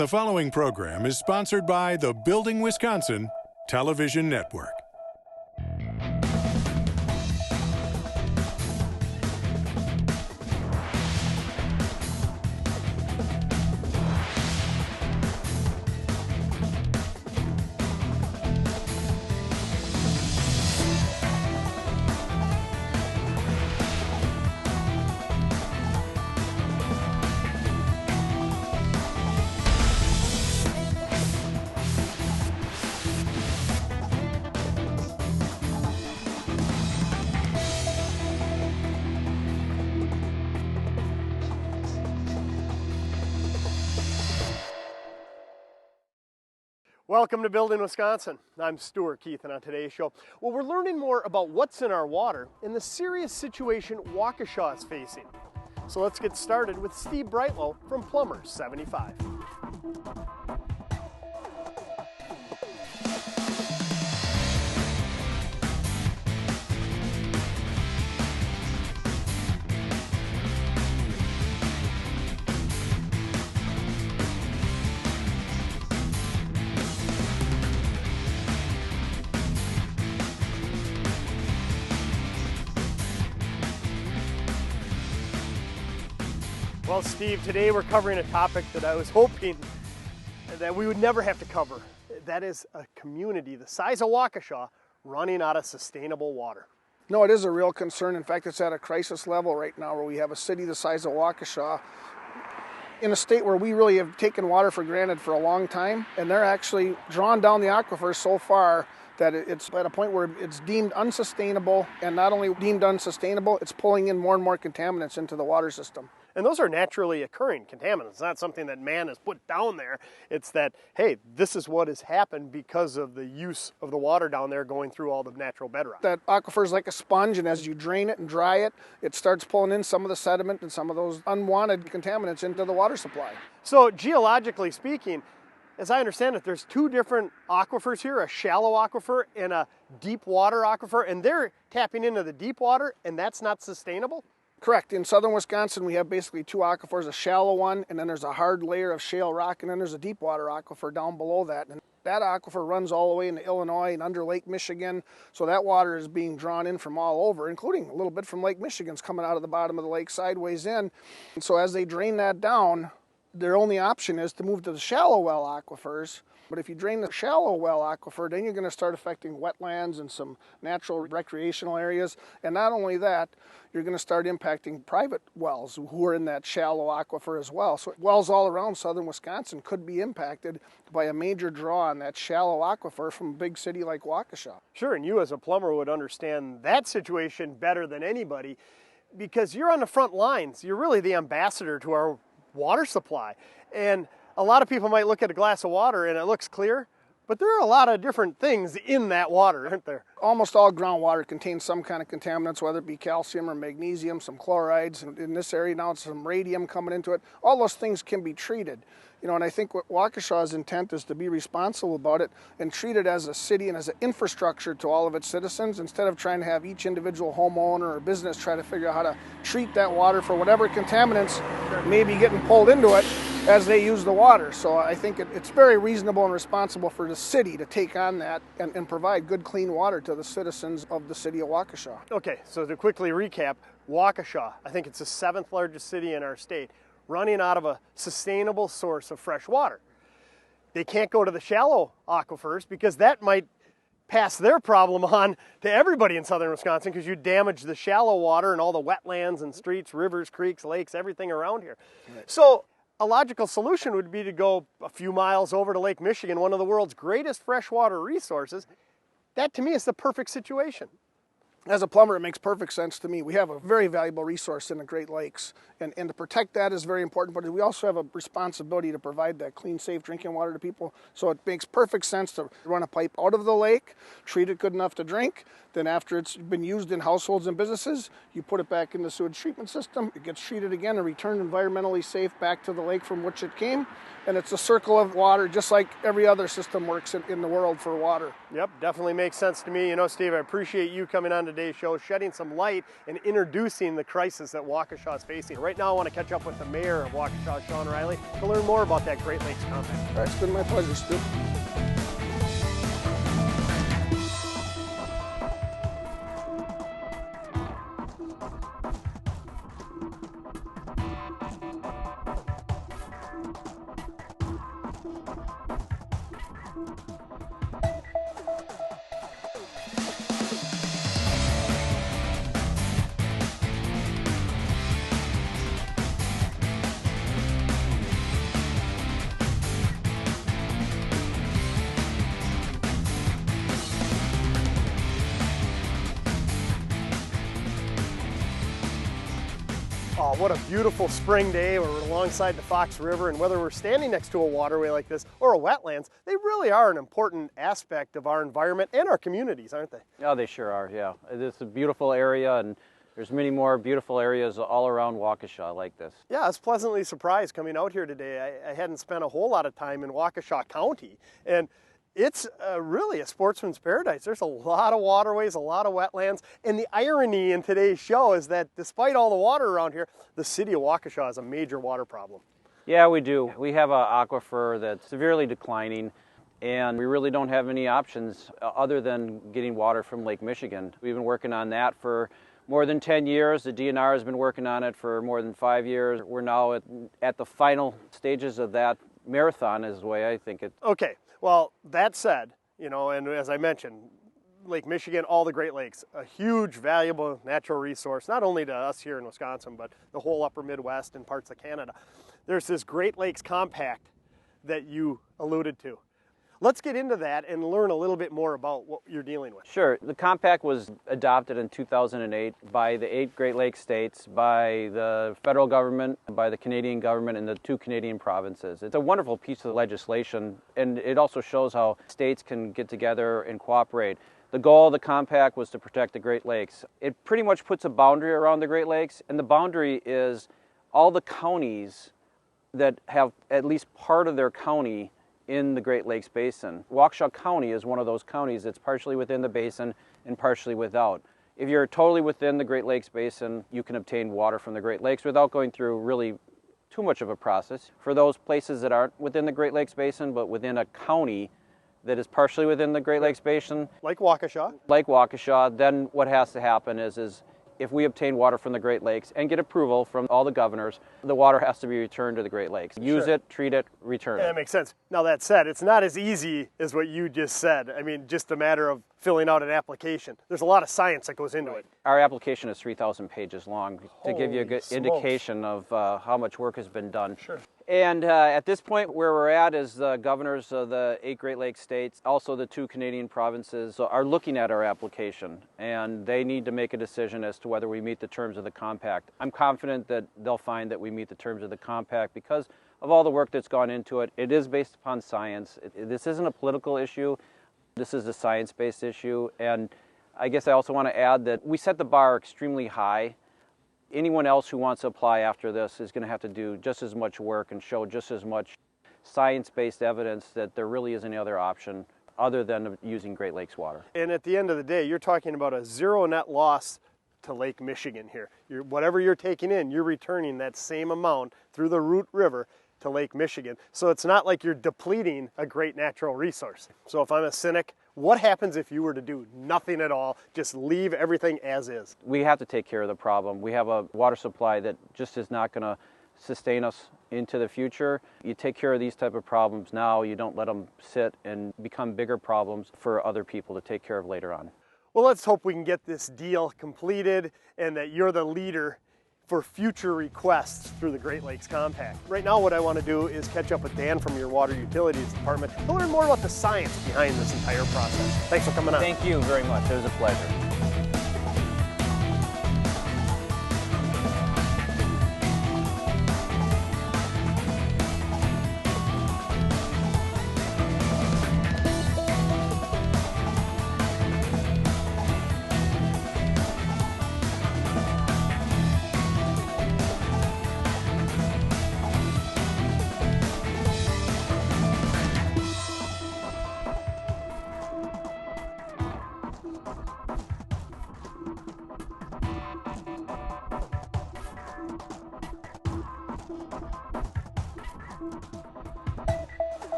The following program is sponsored by the Building Wisconsin Television Network. Welcome to Building Wisconsin. I'm Stuart Keith, and on today's show, well, we're learning more about what's in our water and the serious situation Waukesha is facing. So let's get started with Steve Breitlow from Plumbers 75. Well, Steve, today we're covering a topic that I was hoping that we would never have to cover. That is a community the size of Waukesha running out of sustainable water. No, it is a real concern. In fact, it's at a crisis level right now where we have a city the size of Waukesha in a state where we really have taken water for granted for a long time, and they're actually drawn down the aquifers so far that it's at a point where it's deemed unsustainable, and not only deemed unsustainable, it's pulling in more and more contaminants into the water system. And those are naturally occurring contaminants. It's not something that man has put down there. It's that, hey, this is what has happened because of the use of the water down there going through all the natural bedrock. That aquifer is like a sponge, and as you drain it and dry it, it starts pulling in some of the sediment and some of those unwanted contaminants into the water supply. So geologically speaking, as I understand it, there's two different aquifers here, a shallow aquifer and a deep water aquifer, and they're tapping into the deep water, and that's not sustainable? Correct. In southern Wisconsin, we have basically two aquifers, a shallow one, and then there's a hard layer of shale rock, and then there's a deep water aquifer down below that. And that aquifer runs all the way into Illinois and under Lake Michigan, so that water is being drawn in from all over, including a little bit from Lake Michigan's coming out of the bottom of the lake sideways in. And so as they drain that down, their only option is to move to the shallow well aquifers. But if you drain the shallow well aquifer, then you're going to start affecting wetlands and some natural recreational areas. And not only that, you're going to start impacting private wells who are in that shallow aquifer as well. So wells all around southern Wisconsin could be impacted by a major draw on that shallow aquifer from a big city like Waukesha. Sure, and you as a plumber would understand that situation better than anybody because you're on the front lines. You're really the ambassador to our water supply. And a lot of people might look at a glass of water and it looks clear, but there are a lot of different things in that water, aren't there? Almost all groundwater contains some kind of contaminants, whether it be calcium or magnesium, some chlorides. In this area now it's some radium coming into it. All those things can be treated. And I think what Waukesha's intent is to be responsible about it and treat it as a city and as an infrastructure to all of its citizens instead of trying to have each individual homeowner or business try to figure out how to treat that water for whatever contaminants may be getting pulled into it as they use the water. So I think it's very reasonable and responsible for the city to take on that and provide good, clean water to the citizens of the city of Waukesha. Okay, so to quickly recap, Waukesha, I think it's the 7th largest city in our state, running out of a sustainable source of fresh water. They can't go to the shallow aquifers because that might pass their problem on to everybody in southern Wisconsin because you damage the shallow water and all the wetlands and streets, rivers, creeks, lakes, everything around here. Right. So a logical solution would be to go a few miles over to Lake Michigan, one of the world's greatest freshwater resources. That to me is the perfect situation. As a plumber, it makes perfect sense to me. We have a very valuable resource in the Great Lakes, and to protect that is very important, but we also have a responsibility to provide that clean, safe drinking water to people. So it makes perfect sense to run a pipe out of the lake, treat it good enough to drink, then after it's been used in households and businesses, you put it back in the sewage treatment system, it gets treated again and returned environmentally safe back to the lake from which it came, and it's a circle of water just like every other system works in the world for water. Yep, definitely makes sense to me. Steve, I appreciate you coming on today's show, shedding some light and introducing the crisis that Waukesha is facing. Right now I want to catch up with the mayor of Waukesha, Shawn Reilly, to learn more about that Great Lakes Compact. It's been my pleasure, Stu. Oh, what a beautiful spring day. We're alongside the Fox River, and whether we're standing next to a waterway like this or a wetlands, they really are an important aspect of our environment and our communities, aren't they? Oh, they sure are, yeah. It's a beautiful area, and there's many more beautiful areas all around Waukesha like this. Yeah, I was pleasantly surprised coming out here today. I hadn't spent a whole lot of time in Waukesha County, and it's really a sportsman's paradise. There's a lot of waterways, a lot of wetlands, and the irony in today's show is that despite all the water around here, the city of Waukesha has a major water problem. Yeah, we do. We have an aquifer that's severely declining, and we really don't have any options other than getting water from Lake Michigan. We've been working on that for more than 10 years. The DNR has been working on it for more than 5 years. We're now at the final stages of that marathon, is the way I think it. Okay. Well, that said, you know, and as I mentioned, Lake Michigan, all the Great Lakes, a huge, valuable natural resource, not only to us here in Wisconsin, but the whole upper Midwest and parts of Canada. There's this Great Lakes Compact that you alluded to. Let's get into that and learn a little bit more about what you're dealing with. Sure. The compact was adopted in 2008 by the 8 Great Lakes states, by the federal government, by the Canadian government, and the 2 Canadian provinces. It's a wonderful piece of legislation, and it also shows how states can get together and cooperate. The goal of the compact was to protect the Great Lakes. It pretty much puts a boundary around the Great Lakes, and the boundary is all the counties that have at least part of their county in the Great Lakes Basin. Waukesha County is one of those counties that's partially within the basin and partially without. If you're totally within the Great Lakes Basin, you can obtain water from the Great Lakes without going through really too much of a process. For those places that aren't within the Great Lakes Basin, but within a county that is partially within the Great Lakes Basin, like Waukesha, then what has to happen is if we obtain water from the Great Lakes and get approval from all the governors, the water has to be returned to the Great Lakes. Use it, treat it, return it. That makes sense. Now that said, it's not as easy as what you just said. I mean, just a matter of filling out an application. There's a lot of science that goes into it. Our application is 3,000 pages long to give you a good Holy indication of how much work has been done. Sure. And at this point, where we're at is the governors of the 8 Great Lakes states, also the 2 Canadian provinces, are looking at our application, and they need to make a decision as to whether we meet the terms of the compact. I'm confident that they'll find that we meet the terms of the compact because of all the work that's gone into it. It is based upon science. This isn't a political issue. This is a science-based issue. And I guess I also want to add that we set the bar extremely high. Anyone else who wants to apply after this is going to have to do just as much work and show just as much science-based evidence that there really isn't any other option other than using Great Lakes water. And at the end of the day, you're talking about a zero net loss to Lake Michigan here. Whatever you're taking in, you're returning that same amount through the Root River to Lake Michigan. So it's not like you're depleting a great natural resource. So if I'm a cynic, what happens if you were to do nothing at all, just leave everything as is? We have to take care of the problem. We have a water supply that just is not going to sustain us into the future. You take care of these type of problems now, you don't let them sit and become bigger problems for other people to take care of later on. Well, let's hope we can get this deal completed and that you're the leader for future requests through the Great Lakes Compact. Right now what I want to do is catch up with Dan from your Water Utilities Department to learn more about the science behind this entire process. Thanks for coming on. Thank you very much. It was a pleasure.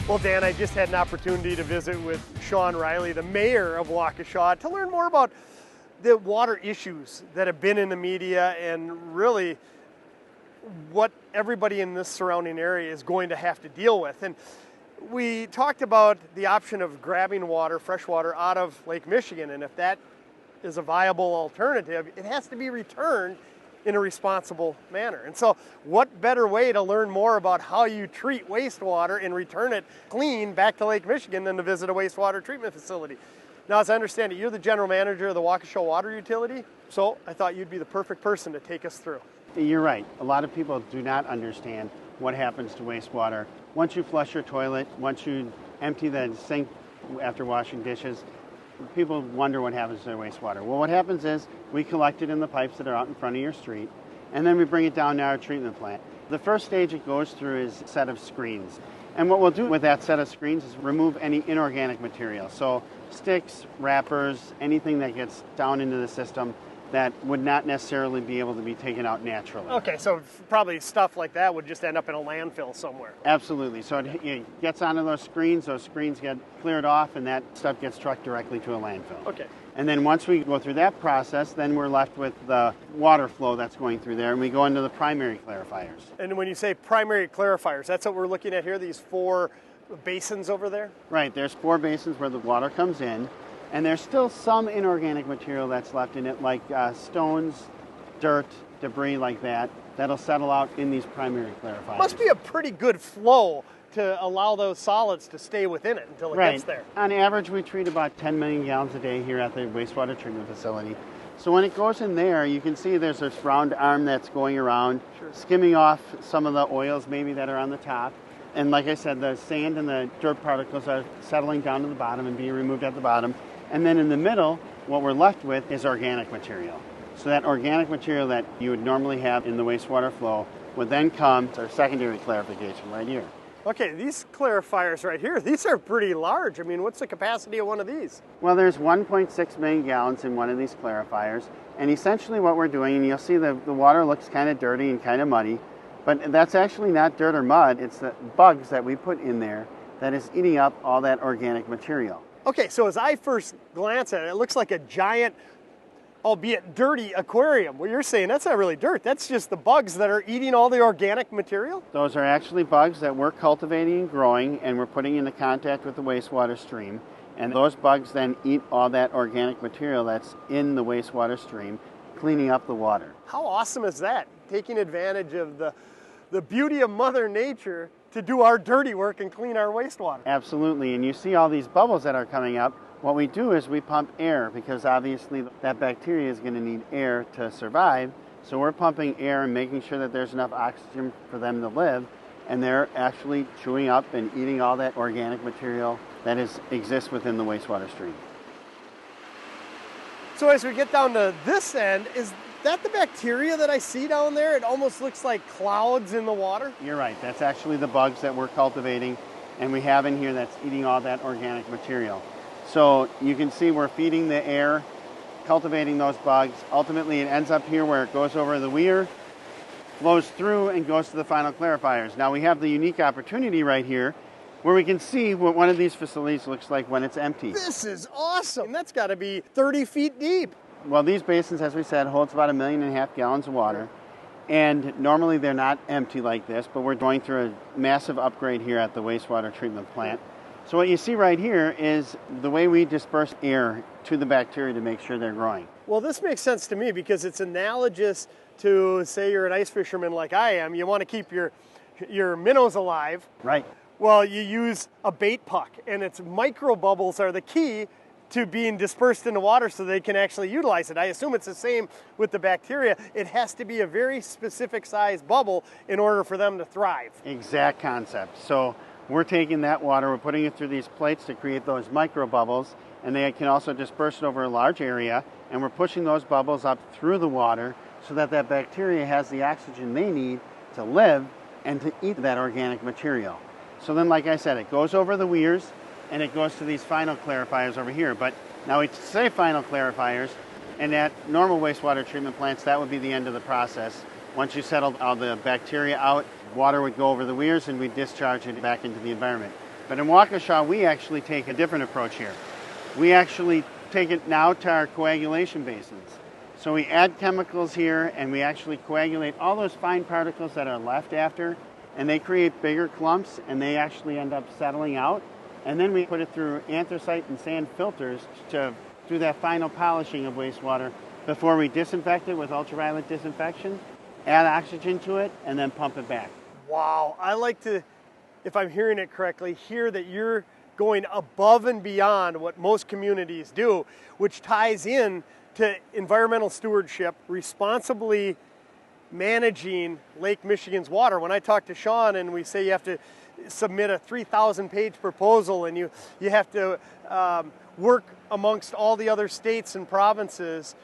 Well, Dan, I just had an opportunity to visit with Shawn Reilly, the mayor of Waukesha, to learn more about the water issues that have been in the media and really what everybody in this surrounding area is going to have to deal with. And we talked about the option of grabbing water, fresh water, out of Lake Michigan, and if that is a viable alternative, it has to be returned in a responsible manner. And so what better way to learn more about how you treat wastewater and return it clean back to Lake Michigan than to visit a wastewater treatment facility? Now, as I understand it, you're the general manager of the Waukesha Water Utility, so I thought you'd be the perfect person to take us through. You're right. A lot of people do not understand what happens to wastewater. Once you flush your toilet, once you empty the sink after washing dishes, people wonder what happens to their wastewater. Well, what happens is we collect it in the pipes that are out in front of your street, and then we bring it down to our treatment plant. The first stage it goes through is a set of screens. And what we'll do with that set of screens is remove any inorganic material. So sticks, wrappers, anything that gets down into the system that would not necessarily be able to be taken out naturally. Okay, so probably stuff like that would just end up in a landfill somewhere. Absolutely. So it gets onto those screens get cleared off, and that stuff gets trucked directly to a landfill. Okay. And then once we go through that process, then we're left with the water flow that's going through there, and we go into the primary clarifiers. And when you say primary clarifiers, that's what we're looking at here, these 4 basins over there? Right, there's 4 basins where the water comes in, and there's still some inorganic material that's left in it, like stones, dirt, debris like that, that'll settle out in these primary clarifiers. Must be a pretty good flow to allow those solids to stay within it until it gets there. On average, we treat about 10 million gallons a day here at the wastewater treatment facility. So when it goes in there, you can see there's this round arm that's going around, skimming off some of the oils maybe that are on the top. And like I said, the sand and the dirt particles are settling down to the bottom and being removed at the bottom. And then in the middle, what we're left with is organic material. So that organic material that you would normally have in the wastewater flow would then come to our secondary clarification right here. Okay, these clarifiers right here, these are pretty large. I mean, what's the capacity of one of these? Well, there's 1.6 million gallons in one of these clarifiers. And essentially what we're doing, and you'll see the water looks kind of dirty and kind of muddy, but that's actually not dirt or mud. It's the bugs that we put in there that is eating up all that organic material. Okay, so as I first glance at it, it looks like a giant, albeit dirty aquarium. What you're saying, that's not really dirt. That's just the bugs that are eating all the organic material? Those are actually bugs that we're cultivating and growing, and we're putting into contact with the wastewater stream. And those bugs then eat all that organic material that's in the wastewater stream, cleaning up the water. How awesome is that? Taking advantage of the beauty of Mother Nature to do our dirty work and clean our wastewater. Absolutely, and you see all these bubbles that are coming up. What we do is we pump air, because obviously that bacteria is going to need air to survive. So we're pumping air and making sure that there's enough oxygen for them to live, and they're actually chewing up and eating all that organic material that exists within the wastewater stream. So as we get down to this end, is that the bacteria that I see down there? It almost looks like clouds in the water. You're right. That's actually the bugs that we're cultivating, and we have in here that's eating all that organic material. So you can see we're feeding the air, cultivating those bugs. Ultimately, it ends up here where it goes over the weir, flows through, and goes to the final clarifiers. Now we have the unique opportunity right here where we can see what one of these facilities looks like when it's empty. This is awesome. And that's got to be 30 feet deep. Well, these basins, as we said, holds about 1.5 million gallons of water. And normally they're not empty like this, but we're going through a massive upgrade here at the wastewater treatment plant. So what you see right here is the way we disperse air to the bacteria to make sure they're growing. Well, this makes sense to me because it's analogous to, say you're an ice fisherman like I am. You want to keep your minnows alive. Right. Well, you use a bait puck, and its micro bubbles are the key to being dispersed in the water so they can actually utilize it. I assume it's the same with the bacteria. It has to be a very specific size bubble in order for them to thrive. Exact concept. So we're taking that water, we're putting it through these plates to create those micro bubbles, and they can also disperse it over a large area, and we're pushing those bubbles up through the water so that that bacteria has the oxygen they need to live and to eat that organic material. So then, like I said, it goes over the weirs and it goes to these final clarifiers over here. But Now we say final clarifiers, and at normal wastewater treatment plants, that would be the end of the process. Once you settled all the bacteria out, water would go over the weirs and we'd discharge it back into the environment. But in Waukesha, we actually take a different approach here. We actually take it now to our coagulation basins. So we add chemicals here and we actually coagulate all those fine particles that are left after, and they create bigger clumps and they actually end up settling out. And then we put it through anthracite and sand filters to do that final polishing of wastewater before we disinfect it with ultraviolet disinfection, add oxygen to it, and then pump it back. Wow, I like to, if I'm hearing it correctly, hear that you're going above and beyond what most communities do, which ties in to environmental stewardship, responsibly managing Lake Michigan's water. When I talk to Shawn and we say you have to submit a 3,000-page proposal and you have to work amongst all the other states and provinces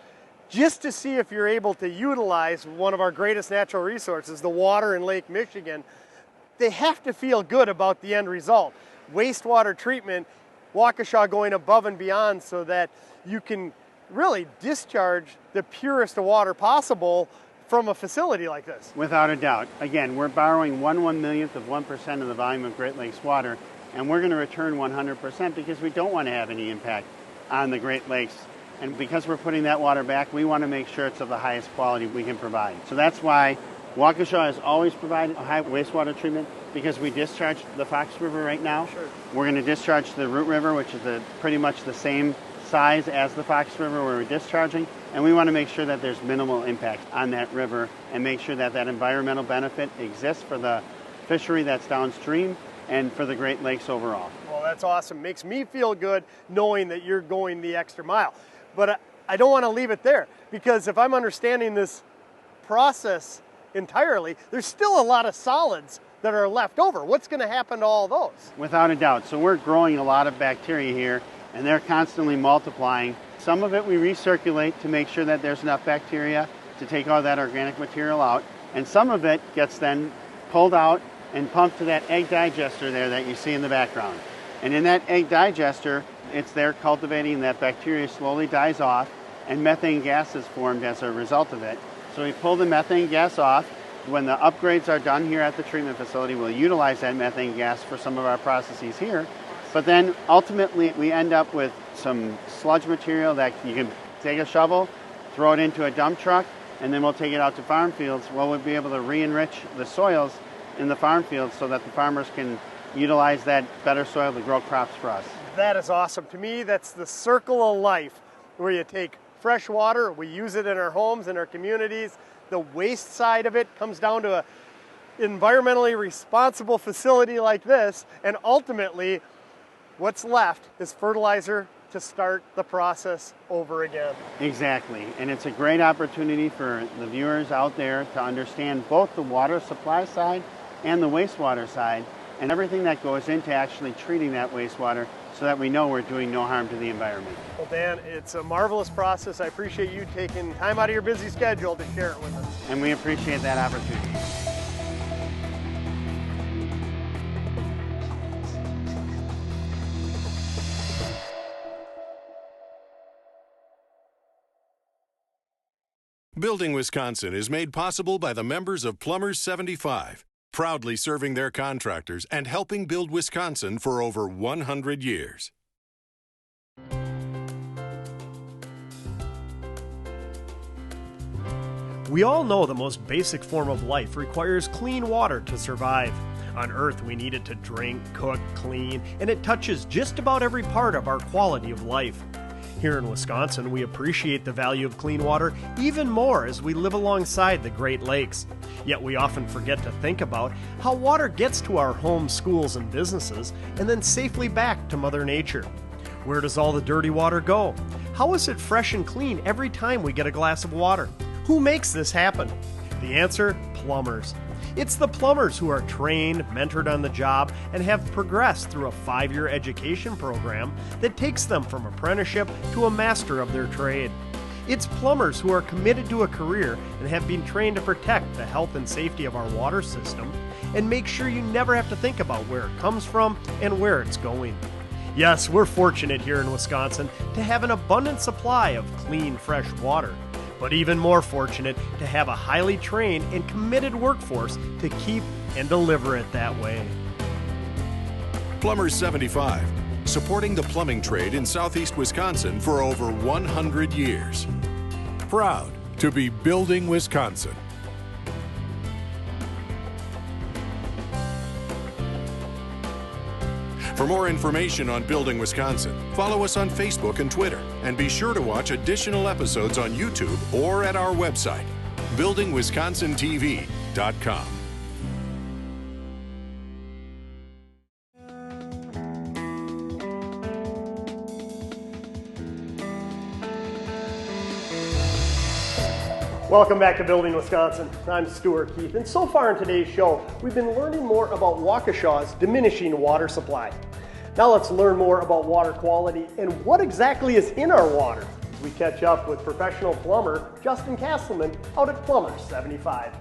just to see if you're able to utilize one of our greatest natural resources, the water in Lake Michigan, they have to feel good about the end result. Wastewater treatment, Waukesha going above and beyond so that you can really discharge the purest of water possible from a facility like this. Without a doubt. Again, we're borrowing 1/1,000,000th of 1% of the volume of Great Lakes water, and we're going to return 100% because we don't want to have any impact on the Great Lakes. And because we're putting that water back, we want to make sure it's of the highest quality we can provide. So that's why Waukesha has always provided a high wastewater treatment, because we discharge the Fox River right now. Sure. We're going to discharge the Root River, which is pretty much the same size as the Fox River where we're discharging, and we want to make sure that there's minimal impact on that river and make sure that that environmental benefit exists for the fishery that's downstream and for the Great Lakes overall. Well, that's awesome. Makes me feel good knowing that you're going the extra mile. But I don't want to leave it there, because if I'm understanding this process entirely, there's still a lot of solids that are left over. What's going to happen to all those? Without a doubt. So we're growing a lot of bacteria here, and they're constantly multiplying. Some of it we recirculate to make sure that there's enough bacteria to take all that organic material out, and some of it gets then pulled out and pumped to that egg digester there that you see in the background. And in that egg digester, it's there cultivating, that bacteria slowly dies off, and methane gas is formed as a result of it. So we pull the methane gas off. When the upgrades are done here at the treatment facility, we'll utilize that methane gas for some of our processes here. But then ultimately we end up with some sludge material that you can take a shovel, throw it into a dump truck, and then we'll take it out to farm fields. Well, we'll be able to re-enrich the soils in the farm fields so that the farmers can utilize that better soil to grow crops for us. That is awesome. To me, that's the circle of life, where you take fresh water, we use it in our homes, in our communities. The waste side of it comes down to an environmentally responsible facility like this, and ultimately what's left is fertilizer to start the process over again. Exactly, and it's a great opportunity for the viewers out there to understand both the water supply side and the wastewater side, and everything that goes into actually treating that wastewater, so that we know we're doing no harm to the environment. Well, Dan, it's a marvelous process. I appreciate you taking time out of your busy schedule to share it with us. And we appreciate that opportunity. Building Wisconsin is made possible by the members of Plumbers 75, proudly serving their contractors and helping build Wisconsin for over 100 years. We all know the most basic form of life requires clean water to survive. On Earth, we need it to drink, cook, clean, and it touches just about every part of our quality of life. Here in Wisconsin, we appreciate the value of clean water even more as we live alongside the Great Lakes. Yet we often forget to think about how water gets to our homes, schools, and businesses, and then safely back to Mother Nature. Where does all the dirty water go? How is it fresh and clean every time we get a glass of water? Who makes this happen? The answer, plumbers. It's the plumbers who are trained, mentored on the job, and have progressed through a 5-year education program that takes them from apprenticeship to a master of their trade. It's plumbers who are committed to a career and have been trained to protect the health and safety of our water system and make sure you never have to think about where it comes from and where it's going. Yes, we're fortunate here in Wisconsin to have an abundant supply of clean, fresh water. But even more fortunate to have a highly trained and committed workforce to keep and deliver it that way. Plumbers 75, supporting the plumbing trade in southeast Wisconsin for over 100 years. Proud to be building Wisconsin. For more information on Building Wisconsin, follow us on Facebook and Twitter, and be sure to watch additional episodes on YouTube or at our website, buildingwisconsintv.com. Welcome back to Building Wisconsin. I'm Stuart Keith, and so far in today's show, we've been learning more about Waukesha's diminishing water supply. Now let's learn more about water quality and what exactly is in our water. We catch up with professional plumber Justin Castleman out at Plumbers 75.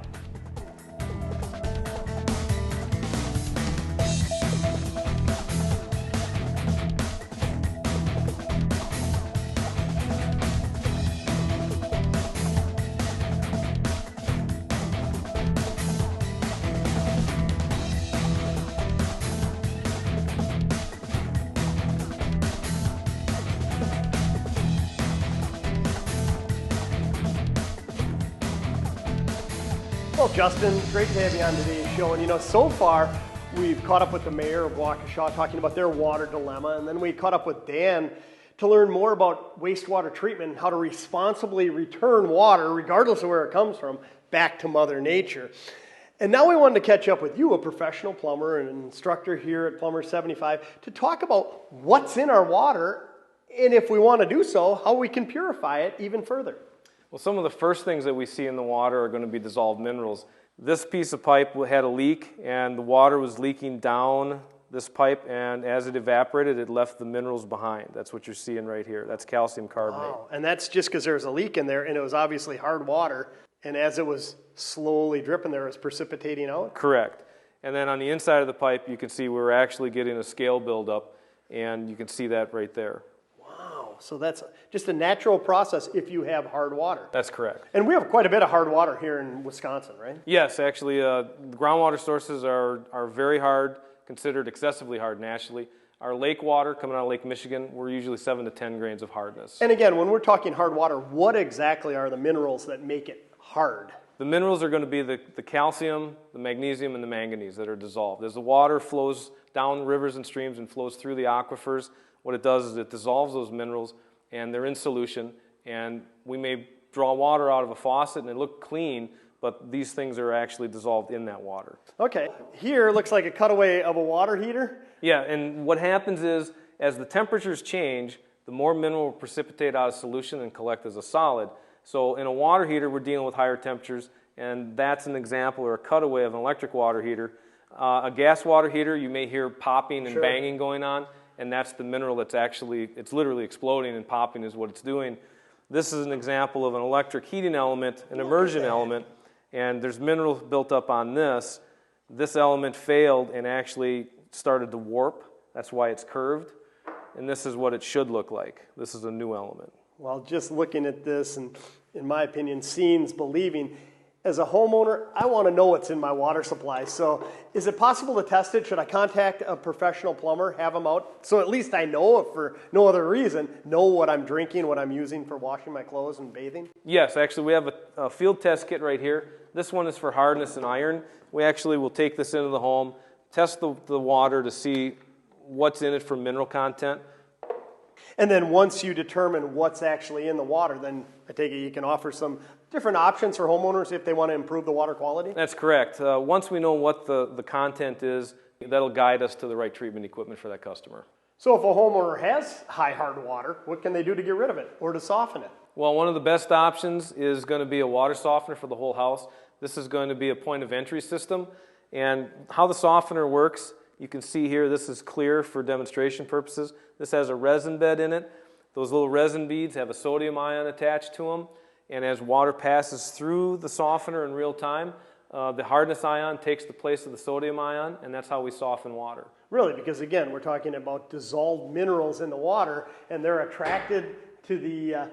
Well, Justin, great to have you on today's show. And so far we've caught up with the mayor of Waukesha talking about their water dilemma, and then we caught up with Dan to learn more about wastewater treatment and how to responsibly return water, regardless of where it comes from, back to Mother Nature. And now we wanted to catch up with you, a professional plumber and an instructor here at Plumbers 75, to talk about what's in our water, and if we want to do so, how we can purify it even further. Well, some of the first things that we see in the water are going to be dissolved minerals. This piece of pipe had a leak, and the water was leaking down this pipe, and as it evaporated, it left the minerals behind. That's what you're seeing right here. That's calcium carbonate. Wow. And that's just because there was a leak in there, and it was obviously hard water, and as it was slowly dripping there, it was precipitating out? Correct. And then on the inside of the pipe, you can see we're actually getting a scale buildup, and you can see that right there. So that's just a natural process if you have hard water. That's correct. And we have quite a bit of hard water here in Wisconsin, right? Yes, actually, groundwater sources are very hard, considered excessively hard nationally. Our lake water coming out of Lake Michigan, we're usually 7 to 10 grains of hardness. And again, when we're talking hard water, what exactly are the minerals that make it hard? The minerals are going to be the calcium, the magnesium, and the manganese that are dissolved. As the water flows down rivers and streams and flows through the aquifers, what it does is it dissolves those minerals, and they're in solution, and we may draw water out of a faucet and it look clean, but these things are actually dissolved in that water. Okay, here looks like a cutaway of a water heater. Yeah, and what happens is, as the temperatures change, the more mineral will precipitate out of solution and collect as a solid. So in a water heater, we're dealing with higher temperatures, and that's an example or a cutaway of an electric water heater. A gas water heater, you may hear popping and banging going on, and that's the mineral that's actually, it's literally exploding, and popping is what it's doing. This is an example of an electric heating element, an immersion element, and there's minerals built up on this. This element failed and actually started to warp. That's why it's curved, and this is what it should look like. This is a new element. Well, just looking at this, and in my opinion, seeing's believing. As a homeowner, I want to know what's in my water supply. So is it possible to test it? Should I contact a professional plumber, have them out? So at least I know, if for no other reason, know what I'm drinking, what I'm using for washing my clothes and bathing? Yes, actually we have a field test kit right here. This one is for hardness and iron. We actually will take this into the home, test the water to see what's in it for mineral content. And then once you determine what's actually in the water, then I take it you can offer some different options for homeowners if they want to improve the water quality? That's correct. Once we know what the content is, that'll guide us to the right treatment equipment for that customer. So if a homeowner has high hard water, what can they do to get rid of it or to soften it? Well, one of the best options is going to be a water softener for the whole house. This is going to be a point of entry system. And how the softener works, you can see here, this is clear for demonstration purposes. This has a resin bed in it. Those little resin beads have a sodium ion attached to them. And as water passes through the softener in real time, the hardness ion takes the place of the sodium ion, and that's how we soften water. Really, because again, we're talking about dissolved minerals in the water, and they're attracted to the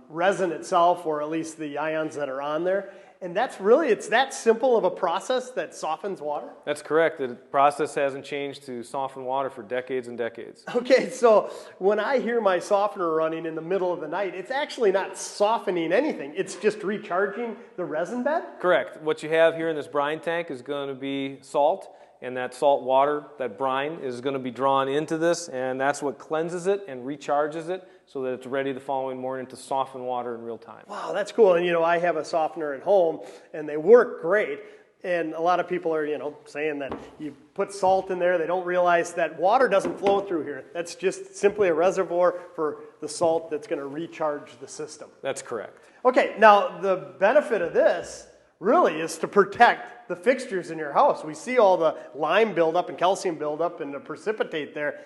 resin itself, or at least the ions that are on there. And that's really, it's that simple of a process that softens water? That's correct. The process hasn't changed to soften water for decades and decades. Okay, so when I hear my softener running in the middle of the night, it's actually not softening anything. It's just recharging the resin bed? Correct. What you have here in this brine tank is going to be salt, and that salt water, that brine, is going to be drawn into this, and that's what cleanses it and recharges it so that it's ready the following morning to soften water in real time. Wow, that's cool. And I have a softener at home, and they work great. And a lot of people are, saying that you put salt in there, they don't realize that water doesn't flow through here. That's just simply a reservoir for the salt that's going to recharge the system. That's correct. Okay, now the benefit of this really is to protect the fixtures in your house. We see all the lime buildup and calcium buildup and the precipitate there.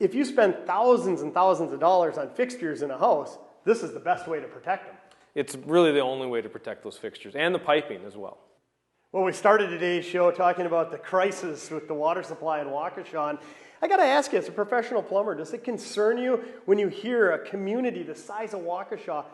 If you spend thousands and thousands of dollars on fixtures in a house, this is the best way to protect them. It's really the only way to protect those fixtures, and the piping as well. Well, we started today's show talking about the crisis with the water supply in Waukesha. And I got to ask you, as a professional plumber, does it concern you when you hear a community the size of Waukesha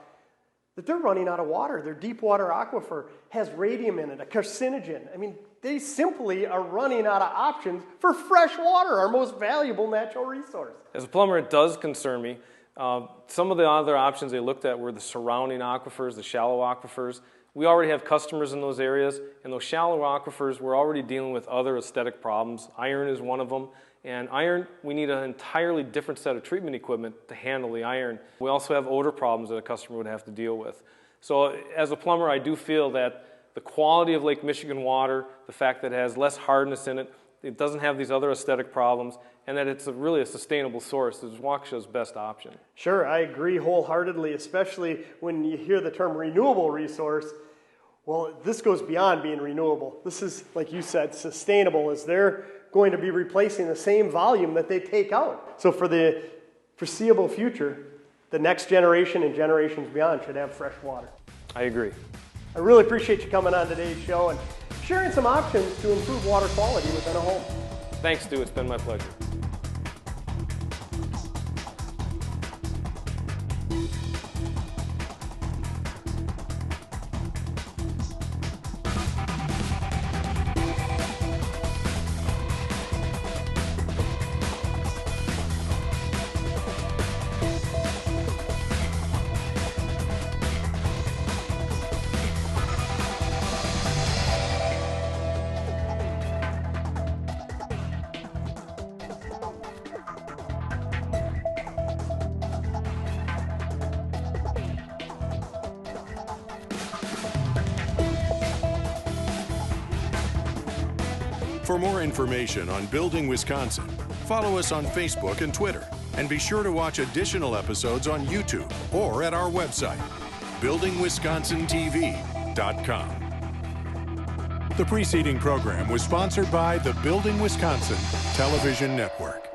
that they're running out of water? Their deep water aquifer has radium in it, a carcinogen. I mean, they simply are running out of options for fresh water, our most valuable natural resource. As a plumber, it does concern me. Some of the other options they looked at were the surrounding aquifers, the shallow aquifers. We already have customers in those areas, and those shallow aquifers, we're already dealing with other aesthetic problems. Iron is one of them, and iron, we need an entirely different set of treatment equipment to handle the iron. We also have odor problems that a customer would have to deal with. So as a plumber, I do feel that the quality of Lake Michigan water, the fact that it has less hardness in it, it doesn't have these other aesthetic problems, and that it's really a sustainable source is Waukesha's best option. Sure, I agree wholeheartedly, especially when you hear the term renewable resource. Well, this goes beyond being renewable. This is, like you said, sustainable, as they're going to be replacing the same volume that they take out. So for the foreseeable future, the next generation and generations beyond should have fresh water. I agree. I really appreciate you coming on today's show and sharing some options to improve water quality within a home. Thanks, Stu. It's been my pleasure. For more information on Building Wisconsin, follow us on Facebook and Twitter, and be sure to watch additional episodes on YouTube or at our website, buildingwiscontintv.com. The preceding program was sponsored by the Building Wisconsin Television Network.